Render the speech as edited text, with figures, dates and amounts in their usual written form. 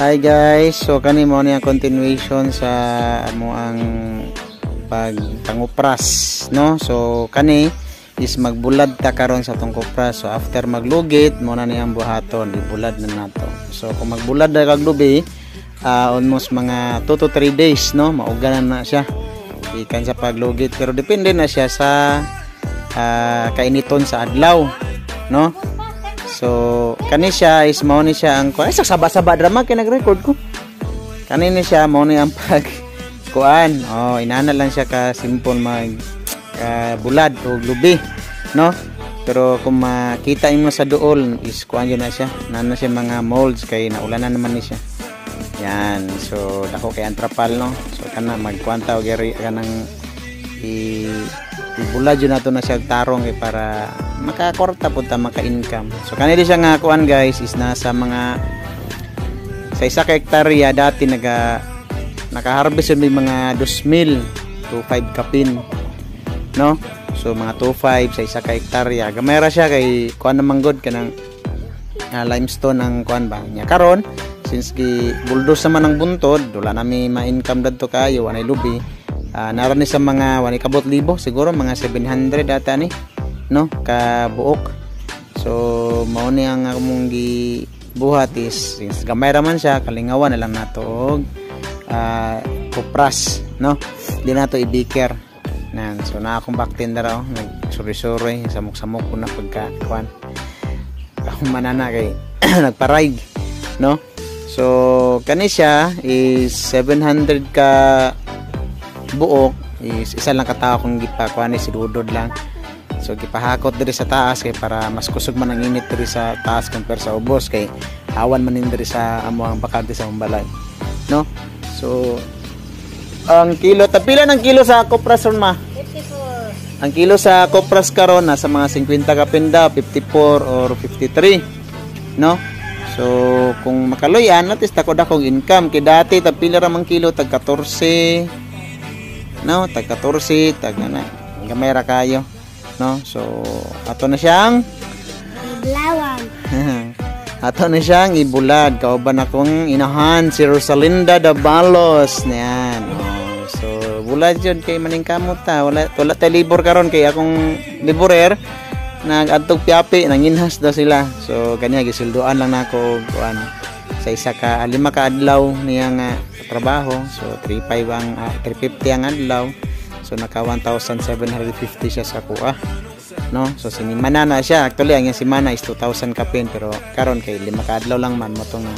Hi guys, so kani mo ni ang continuation sa amo ang pangupras, no? So kani is magbulad ta karon sa tong kupras. So after maglugit mo na ni ang buhaton, ibulad na nato. So kung magbulad na kag lubi, almost mga 2 to 3 days, no? Mauganan na siya ikan sa paglugit, pero depende na siya sa kainiton sa adlaw, no? So kani siya is mao ni siya ang ay saba-saba drama kay nag-record ko. Kani ni siya mao ni ang pag kuan. Oh, inana lang siya ka simple mag bulad o lubi, no? Pero kung makita mo sa duol is kuan yun na siya. Nana siya mga molds kay naulanan naman ni siya. Yan. So dako kay antrapal, no? So kana magkuanta og gari kanang ibulad yun nato na siya tarong para makakorta po ta, maka-income. So kanili siya nga kuan guys is nasa mga sa 1 ka hektarya dati naka-harvest yun may mga 2,000 to 5 kapin, no? So mga 2,500 sa 1 ka hektarya. Gamay ra siya kay kuan naman god kanang limestone ang kuan ba nya karon since gi buldos naman ang buntod wala nami ma-income dadto kayo anay lubi. Naran ni sa mga wani kabot libo siguro mga 700 data ni, no, ka buok. So mao ni ang among gibuhat is since gamay ra man siya kalingawan na lang nato og kupras, no, di nato ibiker nan. So na akong backtin raw nagsuri-suri samok-samok ko na pagka kuan akong manana kay nagparaig, no. So kani siya is 700 ka buok is isa lang katao kung gipakuan ni sidudod lang. So gipahakot diri sa taas kay para mas kusog man ang init diri sa taas compare sa ubos kay awan man diri sa amo ang bakante sa balay, no. So ang kilo tapila ng kilo sa kopras ron ma 54. Ang kilo sa kopras karon nasa mga 50 ka pinda, 54 or 53, no. So kung makaloyan at least ako dakong income kay dati tapila ra mang kilo tag 14, no, tag 14 tag na gamay ra kayo, no. So ato na siyang ibulawang ato na siyang ibulad kauban akong inahan si Rosalinda Dabalos niyan. Oh, so bulad yun kay maning kamot ta wala tay libor karon kay akong liborer nagadtog piapi nanginhas daw sila. So kanya gisulduan lang nako kuan sa 5 ka adlaw niya nga trabaho. So 350 ang adlaw. So naka 1,750 siya sa kuha, no. So sinimana na siya actually ang simana is 2,000 kapin pero karon kay 5 ka adlaw lang man mo to nga